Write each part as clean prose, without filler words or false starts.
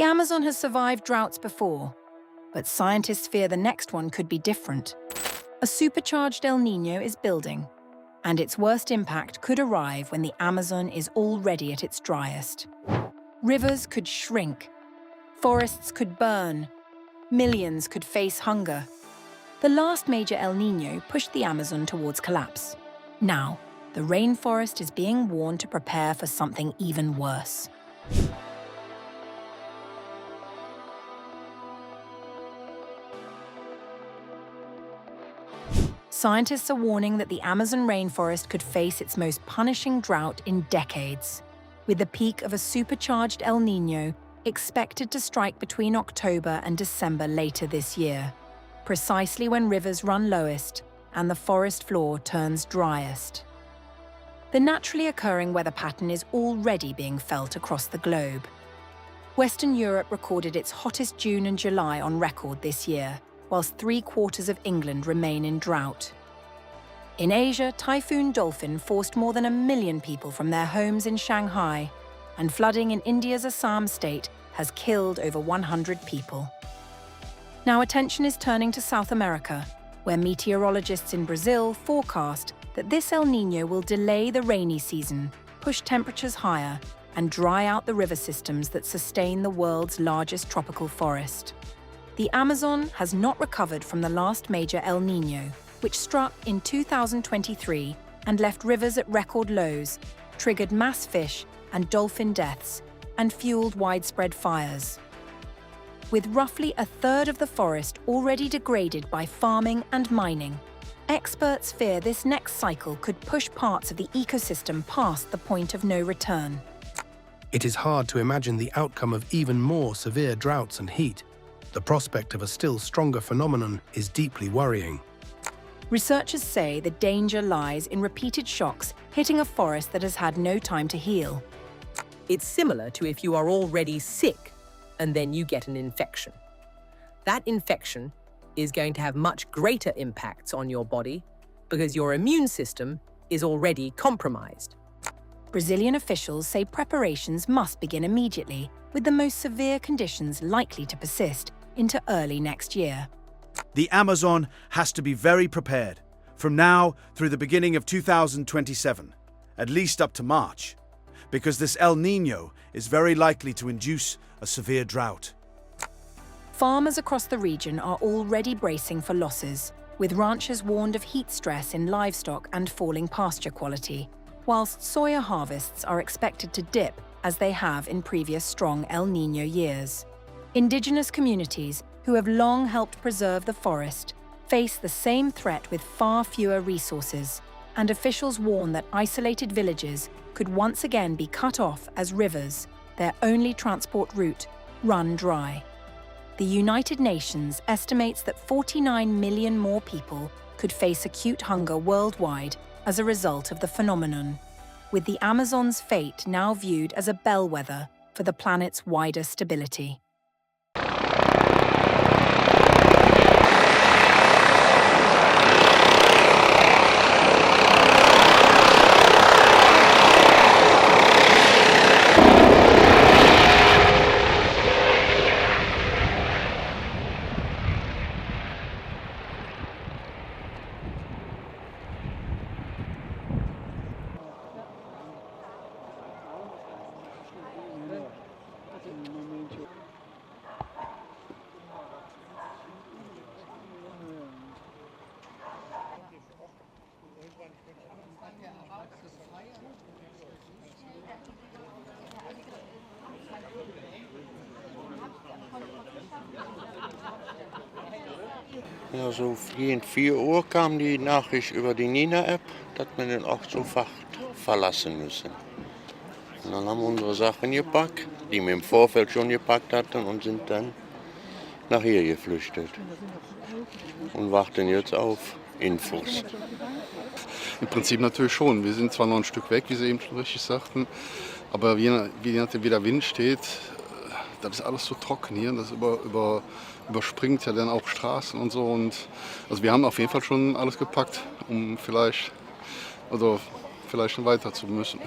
The Amazon has survived droughts before, but scientists fear the next one could be different. A supercharged El Niño is building, and its worst impact could arrive when the Amazon is already at its driest. Rivers could shrink, forests could burn, millions could face hunger. The last major El Niño pushed the Amazon towards collapse. Now, the rainforest is being warned to prepare for something even worse. Scientists are warning that the Amazon rainforest could face its most punishing drought in decades, with the peak of a supercharged El Niño expected to strike between October and December later this year, precisely when rivers run lowest and the forest floor turns driest. The naturally occurring weather pattern is already being felt across the globe. Western Europe recorded its hottest June and July on record this year, whilst 3/4 of England remain in drought. In Asia, Typhoon Dolphin forced more than 1 million people from their homes in Shanghai, and flooding in India's Assam state has killed over 100 people. Now attention is turning to South America, where meteorologists in Brazil forecast that this El Niño will delay the rainy season, push temperatures higher, and dry out the river systems that sustain the world's largest tropical forest. The Amazon has not recovered from the last major El Niño, which struck in 2023 and left rivers at record lows, triggered mass fish and dolphin deaths, and fueled widespread fires. With roughly 1/3 of the forest already degraded by farming and mining, experts fear this next cycle could push parts of the ecosystem past the point of no return. It is hard to imagine the outcome of even more severe droughts and heat. The prospect of a still stronger phenomenon is deeply worrying. Researchers say the danger lies in repeated shocks hitting a forest that has had no time to heal. It's similar to if you are already sick and then you get an infection. That infection is going to have much greater impacts on your body because your immune system is already compromised. Brazilian officials say preparations must begin immediately, with the most severe conditions likely to persist into early next year. The Amazon has to be very prepared, from now through the beginning of 2027, at least up to March, because this El Niño is very likely to induce a severe drought. Farmers across the region are already bracing for losses, with ranchers warned of heat stress in livestock and falling pasture quality, whilst soya harvests are expected to dip as they have in previous strong El Niño years. Indigenous communities, who have long helped preserve the forest, face the same threat with far fewer resources, and officials warn that isolated villages could once again be cut off as rivers, their only transport route, run dry. The United Nations estimates that 49 million more people could face acute hunger worldwide as a result of the phenomenon, with the Amazon's fate now viewed as a bellwether for the planet's wider stability. Ja, so gegen 4 Uhr kam die Nachricht über die Nino-App, dass wir den Ort sofort verlassen müssen. Und dann haben wir unsere Sachen gepackt, die wir im Vorfeld schon gepackt hatten, und sind dann nach hier geflüchtet. Und warten jetzt auf Infos. Im Prinzip natürlich schon. Wir sind zwar noch ein Stück weg, wie Sie eben schon richtig sagten, aber wie der Wind steht, das ist alles so trocken hier. Das überspringt ja dann auch Straßen und so. Und also wir haben auf jeden Fall schon alles gepackt, um vielleicht weiter zu müssen.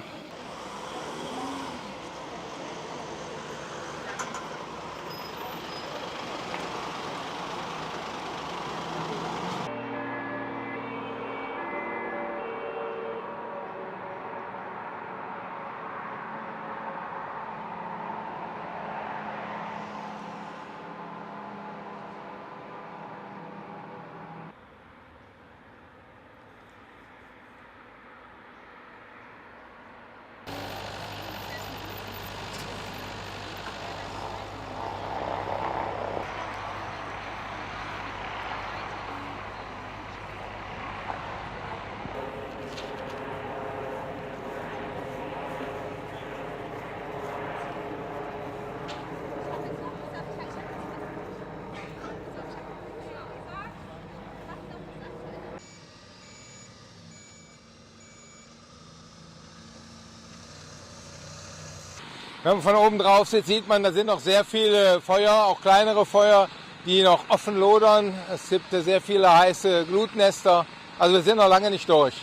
Wenn man von oben drauf sieht, sieht man, da sind noch sehr viele Feuer, auch kleinere Feuer, die noch offen lodern. Es gibt sehr viele heiße Glutnester. Also wir sind noch lange nicht durch.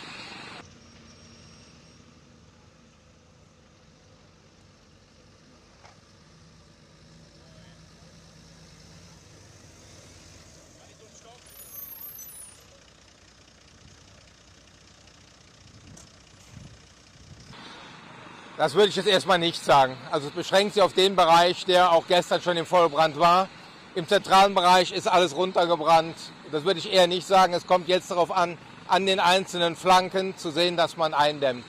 Das würde ich jetzt erstmal nicht sagen. Also es beschränkt sich auf den Bereich, der auch gestern schon im Vollbrand war. Im zentralen Bereich ist alles runtergebrannt. Das würde ich eher nicht sagen. Es kommt jetzt darauf an den einzelnen Flanken zu sehen, dass man eindämmt.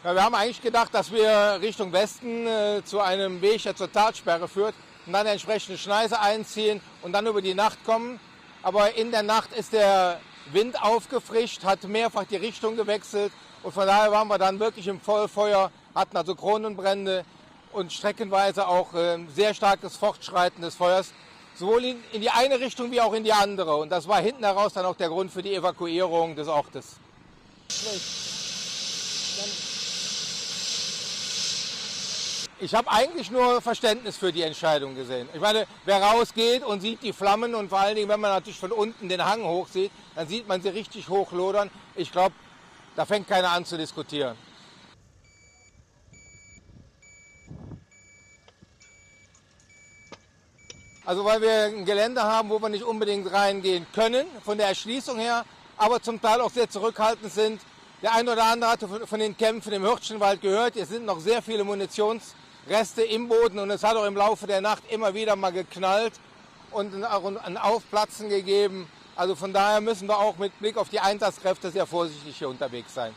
Ja, wir haben eigentlich gedacht, dass wir Richtung Westen zu einem Weg, der zur Talsperre führt, und dann eine entsprechende Schneise einziehen und dann über die Nacht kommen. Aber in der Nacht ist der Wind aufgefrischt, hat mehrfach die Richtung gewechselt und von daher waren wir dann wirklich im Vollfeuer, hatten also Kronenbrände und streckenweise auch sehr starkes Fortschreiten des Feuers, sowohl in die eine Richtung wie auch in die andere. Und das war hinten heraus dann auch der Grund für die Evakuierung des Ortes. Ich habe eigentlich nur Verständnis für die Entscheidung gesehen. Ich meine, wer rausgeht und sieht die Flammen und vor allen Dingen, wenn man natürlich von unten den Hang hoch sieht, dann sieht man sie richtig hochlodern. Ich glaube, da fängt keiner an zu diskutieren. Also weil wir ein Gelände haben, wo wir nicht unbedingt reingehen können, von der Erschließung her, aber zum Teil auch sehr zurückhaltend sind. Der eine oder andere hatte von den Kämpfen im Hirschenwald gehört. Es sind noch sehr viele Munitionsreste im Boden und es hat auch im Laufe der Nacht immer wieder mal geknallt und ein Aufplatzen gegeben. Also von daher müssen wir auch mit Blick auf die Einsatzkräfte sehr vorsichtig hier unterwegs sein.